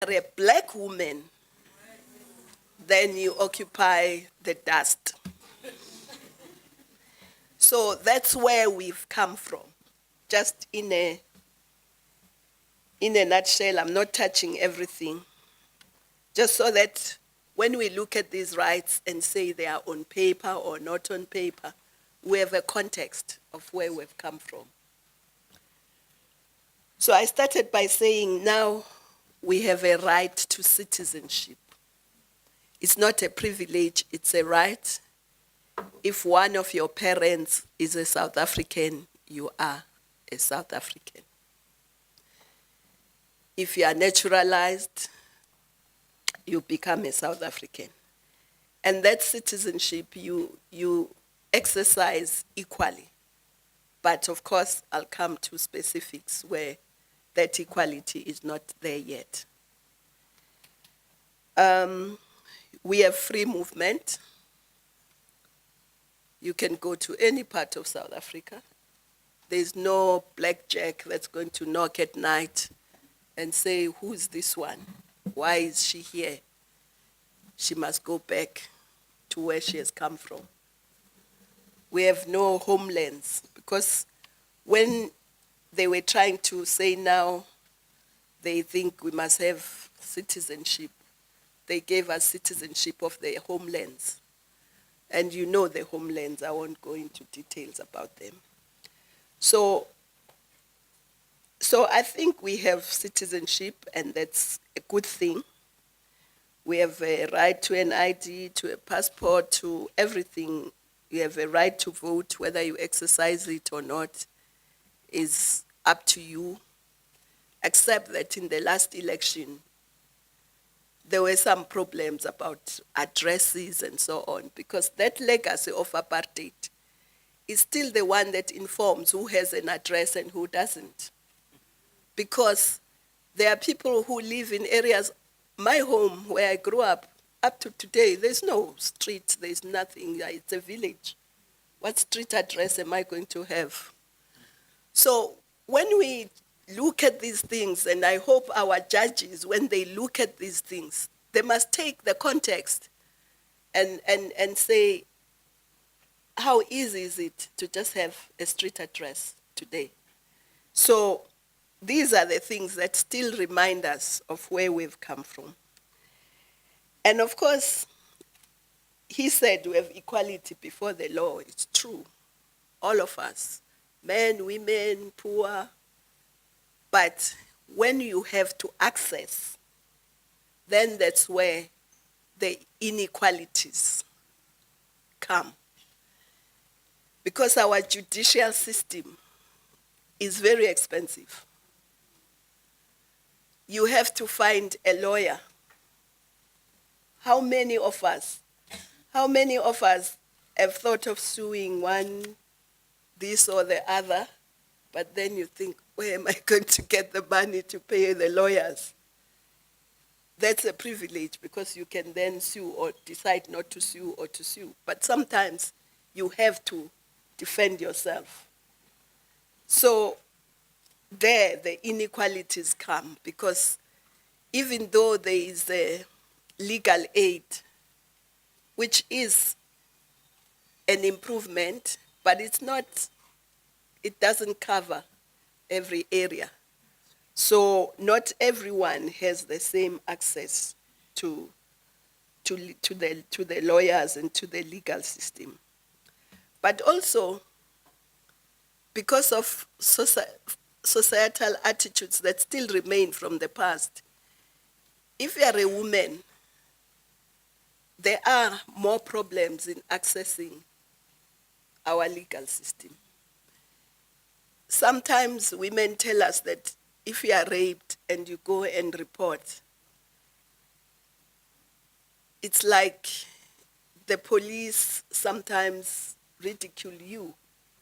are a black woman, then you occupy the dust. So that's where we've come from. Just in a nutshell, I'm not touching everything. Just so that when we look at these rights and say they are on paper or not on paper, we have a context of where we've come from. So I started by saying now we have a right to citizenship. It's not a privilege, it's a right. If one of your parents is a South African, you are a South African. If you are naturalized, you become a South African. And that citizenship you exercise equally. But of course, I'll come to specifics where that equality is not there yet. We have free movement. You can go to any part of South Africa. There's no blackjack that's going to knock at night and say, who's this one? Why is she here? She must go back to where she has come from. We have no homelands, because when they were trying to say now they think we must have citizenship, they gave us citizenship of their homelands. And you know the homelands, I won't go into details about them. So I think we have citizenship, and that's a good thing. We have a right to an ID, to a passport, to everything. You have a right to vote. Whether you exercise it or not is up to you, except that in the last election, there were some problems about addresses and so on, because that legacy of apartheid is still the one that informs who has an address and who doesn't. Because there are people who live in areas, my home where I grew up to today, there's no street, there's nothing, it's a village. What street address am I going to have? So when we look at these things, and I hope our judges, when they look at these things, they must take the context and say, how easy is it to just have a street address today? So these are the things that still remind us of where we've come from. And of course, he said we have equality before the law. It's true. All of us, men, women, poor. But when you have to access, then that's where the inequalities come. Because our judicial system is very expensive. You have to find a lawyer. How many of us have thought of suing one, this or the other, but then you think, where am I going to get the money to pay the lawyers? That's a privilege, because you can then sue or decide not to sue or to sue. But sometimes you have to defend yourself. So there, the inequalities come, because even though there is a legal aid, which is an improvement, but it doesn't cover every area. So not everyone has the same access to the lawyers and to the legal system. But also, because of societal attitudes that still remain from the past, if you are a woman, there are more problems in accessing our legal system. Sometimes women tell us that if you are raped and you go and report, it's like the police sometimes ridicule you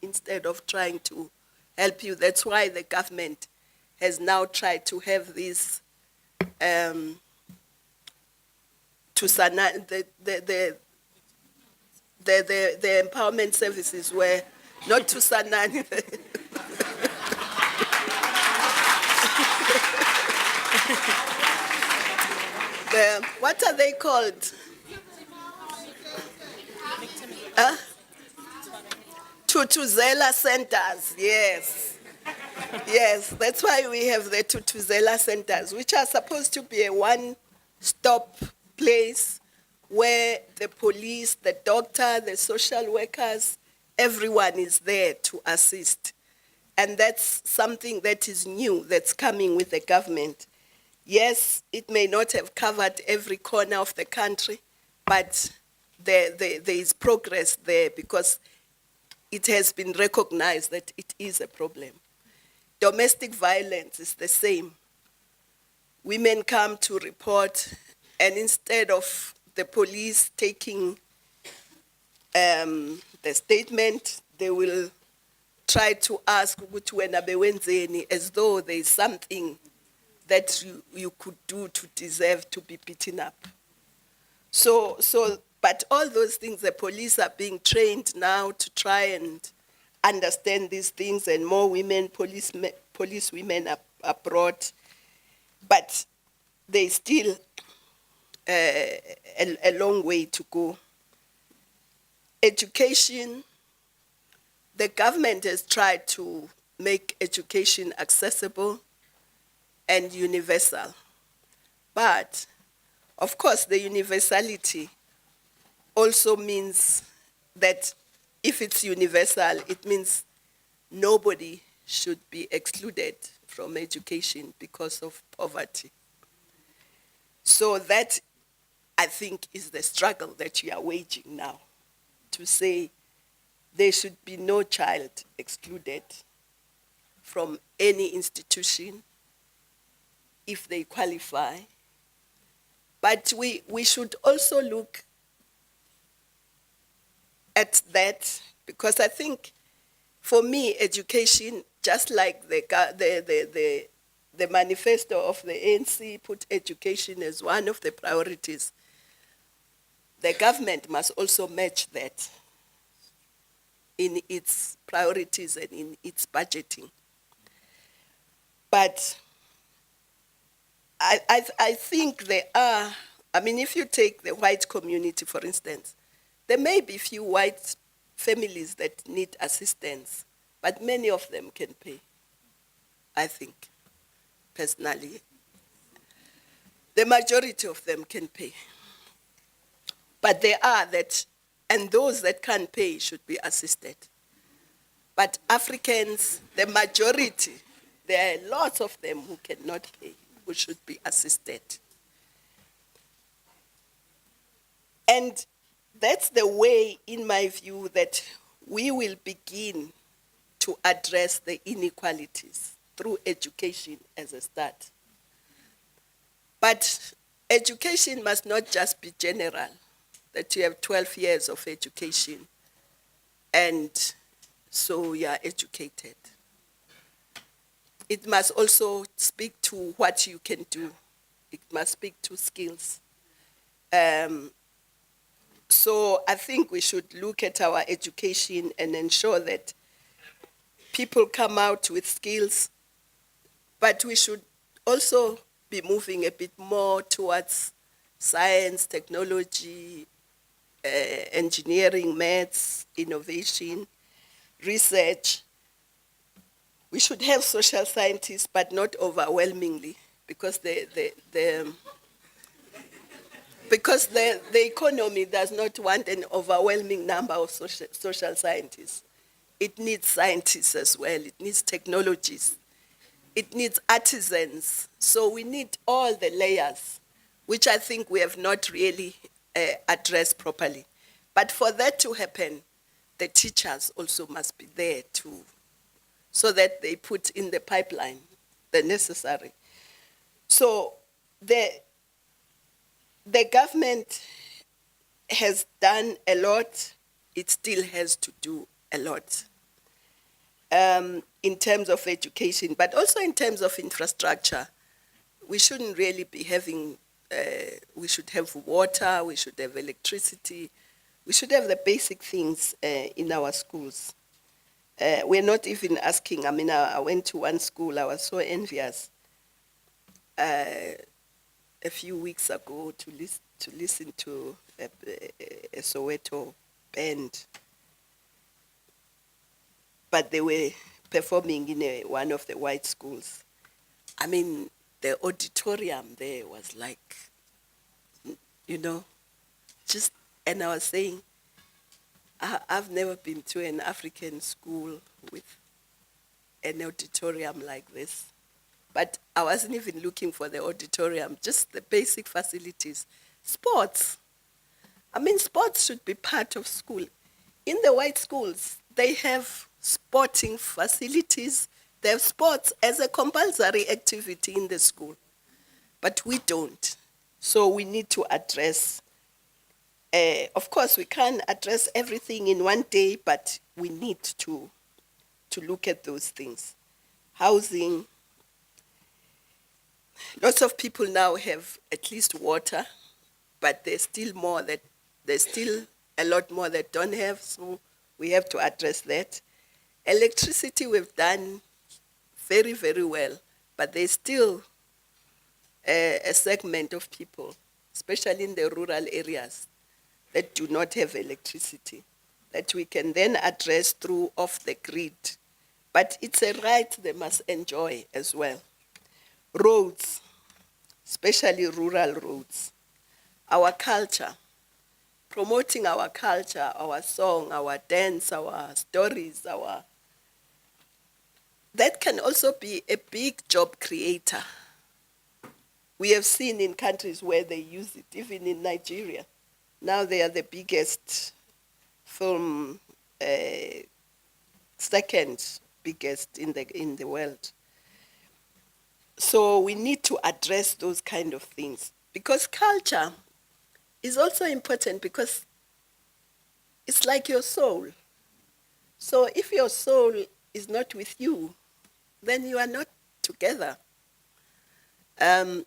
instead of trying to help you. That's why the government has now tried to have this the empowerment services were not to Sanani. What are they called? Tutuzela centers, yes. Yes, that's why we have the Tutuzela centers, which are supposed to be a one-stop place where the police, the doctor, the social workers, everyone is there to assist. And that's something that is new, that's coming with the government. Yes, it may not have covered every corner of the country, but there is progress there because it has been recognized that it is a problem. Domestic violence is the same. Women come to report, and instead of the police taking the statement, they will try to ask ukuthi wena bewenzeni, as though there is something that you could do to deserve to be beaten up. But all those things, the police are being trained now to try and understand these things, and more women, police women are brought. But there's still a long way to go. Education, the government has tried to make education accessible and universal. But, of course, the universality also means that if it's universal, it means nobody should be excluded from education because of poverty. So that, I think, is the struggle that we are waging now, to say there should be no child excluded from any institution if they qualify. But we should also look at that, because I think, for me, education, just like the manifesto of the ANC put education as one of the priorities, the government must also match that in its priorities and in its budgeting. But I think there are, if you take the white community, for instance, there may be few white families that need assistance, but many of them can pay, I think, personally. The majority of them can pay. But there are that, and those that can't pay should be assisted. But Africans, the majority, there are lots of them who cannot pay, who should be assisted. And that's the way, in my view, that we will begin to address the inequalities through education as a start. But education must not just be general, that you have 12 years of education and so you are educated. It must also speak to what you can do. It must speak to skills. So I think we should look at our education and ensure that people come out with skills, but we should also be moving a bit more towards science, technology, engineering, maths, innovation, research. We should have social scientists, but not overwhelmingly, because the economy does not want an overwhelming number of social scientists. It needs scientists as well. It needs technologies. It needs artisans. So we need all the layers, which I think we have not really addressed properly. But for that to happen, the teachers also must be there too, so that they put in the pipeline the necessary. So the government has done a lot. It still has to do a lot in terms of education, but also in terms of infrastructure. We shouldn't really be having, we should have water, we should have electricity, we should have the basic things in our schools. We're not even asking. I went to one school, I was so envious. a few weeks ago to listen to a Soweto band, but they were performing in one of the white schools. I mean, the auditorium there was like, you know, just, and I was saying, I've never been to an African school with an auditorium like this. But I wasn't even looking for the auditorium, just the basic facilities. Sports. I mean, sports should be part of school. In the white schools, they have sporting facilities. They have sports as a compulsory activity in the school. But we don't. So we need to address, of course, we can't address everything in one day, but we need to look at those things. Housing. Lots of people now have at least water, but there's still a lot more that don't have, so we have to address that. Electricity we've done very, very well, but there's still a segment of people, especially in the rural areas, that do not have electricity, that we can then address through off the grid. But it's a right they must enjoy as well. Roads, especially rural roads. Our culture, promoting our culture, our song, our dance, our stories, that can also be a big job creator. We have seen in countries where they use it, even in Nigeria. Now they are the biggest film, second biggest in the world. So we need to address those kind of things, because culture is also important, because it's like your soul. So if your soul is not with you, then you are not together. But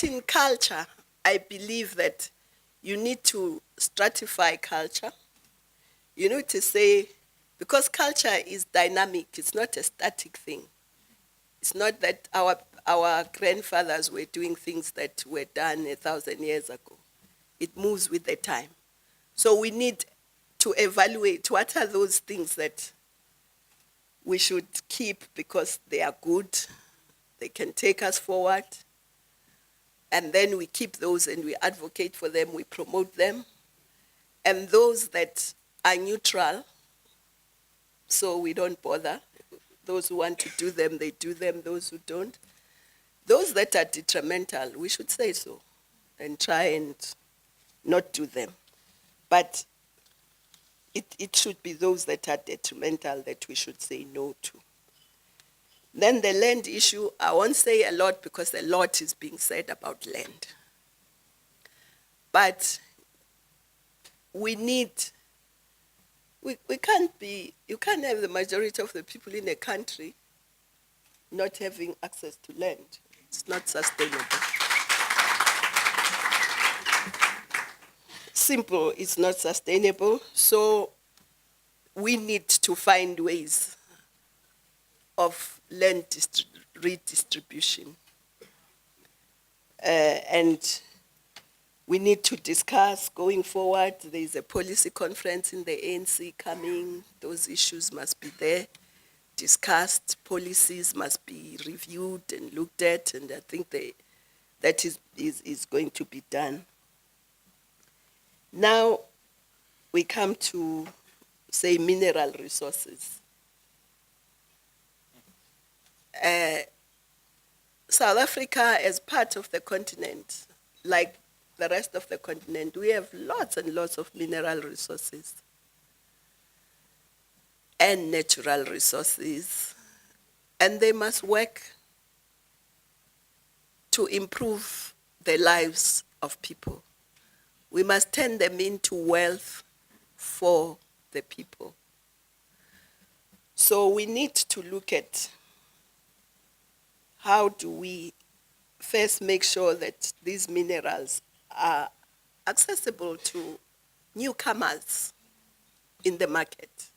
in culture, I believe that you need to stratify culture. You need to say, because culture is dynamic, it's not a static thing. It's not that our grandfathers were doing things that were done 1,000 years ago. It moves with the time. So we need to evaluate what are those things that we should keep because they are good, they can take us forward, and then we keep those and we advocate for them, we promote them. And those that are neutral, so we don't bother. Those who want to do them, they do them. Those who don't. Those that are detrimental, we should say so and try and not do them. But it should be those that are detrimental that we should say no to. Then the land issue, I won't say a lot because a lot is being said about land. But we you can't have the majority of the people in a country not having access to land. It's not sustainable. Simple, it's not sustainable. So we need to find ways of land redistribution. And we need to discuss going forward. There is a policy conference in the ANC coming. Those issues must be there, discussed. Policies must be reviewed and looked at, and I think that is going to be done. Now we come to, say, mineral resources. South Africa, as part of the continent, like the rest of the continent, we have lots and lots of mineral resources and natural resources, and they must work to improve the lives of people. We must turn them into wealth for the people. So we need to look at how do we first make sure that these minerals are accessible to newcomers in the market.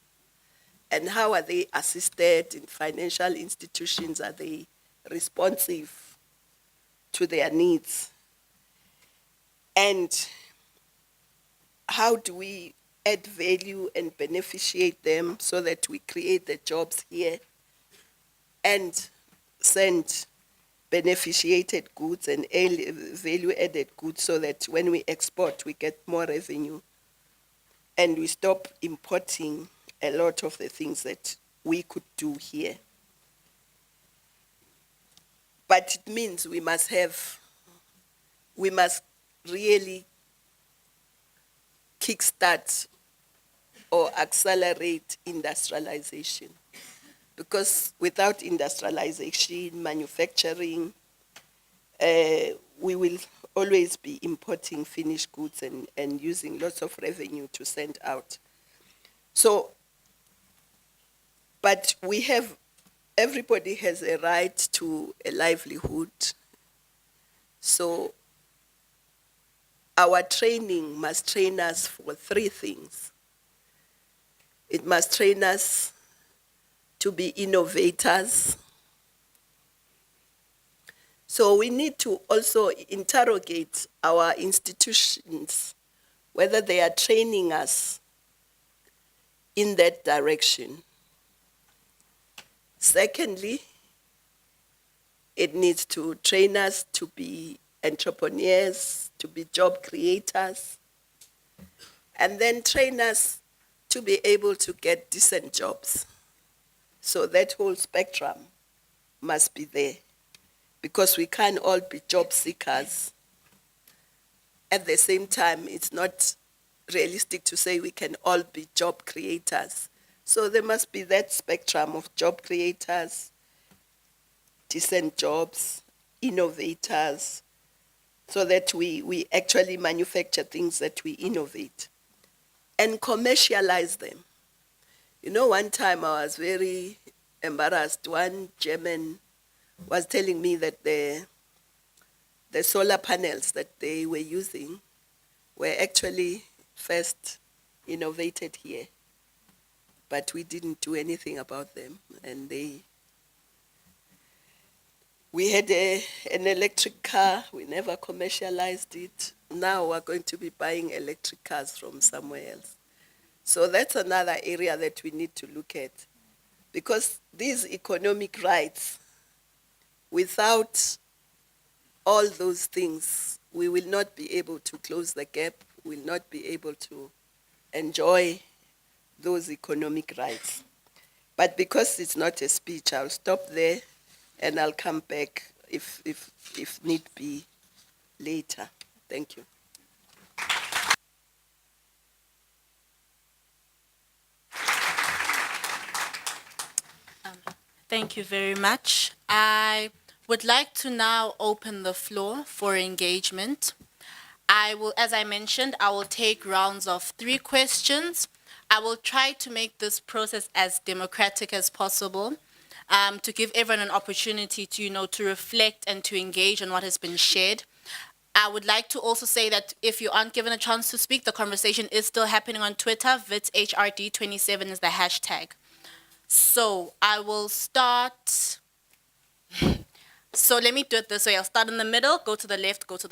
And how are they assisted in financial institutions? Are they responsive to their needs. And how do we add value and beneficiate them so that we create the jobs here and send beneficiated goods and value-added goods so that when we export, we get more revenue and we stop importing a lot of the things that we could do here. But it means we must really kickstart or accelerate industrialization. Because without industrialization, manufacturing, we will always be importing finished goods and using lots of revenue to send out. So, but everybody has a right to a livelihood. So our training must train us for three things. It must train us to be innovators. So we need to also interrogate our institutions, whether they are training us in that direction. Secondly, it needs to train us to be entrepreneurs, to be job creators, and then train us to be able to get decent jobs. So that whole spectrum must be there, because we can't all be job seekers. At the same time, it's not realistic to say we can all be job creators. So there must be that spectrum of job creators, decent jobs, innovators, so that we actually manufacture things that we innovate and commercialize them. You know, one time I was very embarrassed. One German was telling me that the solar panels that they were using were actually first innovated here, but we didn't do anything about them. And we had an electric car, we never commercialized it. Now we're going to be buying electric cars from somewhere else. So that's another area that we need to look at, because these economic rights, without all those things, we will not be able to close the gap, we will not be able to enjoy those economic rights. But because it's not a speech, I'll stop there and I'll come back if need be later. Thank you. Thank you very much. I would like to now open the floor for engagement. I will, as I mentioned, I will take rounds of 3 questions. I will try to make this process as democratic as possible, to give everyone an opportunity to, to reflect and to engage on what has been shared. I would like to also say that if you aren't given a chance to speak, the conversation is still happening on Twitter. WitsHRD27 is the hashtag. So I will start. So let me do it this way. I'll start in the middle, go to the left, go to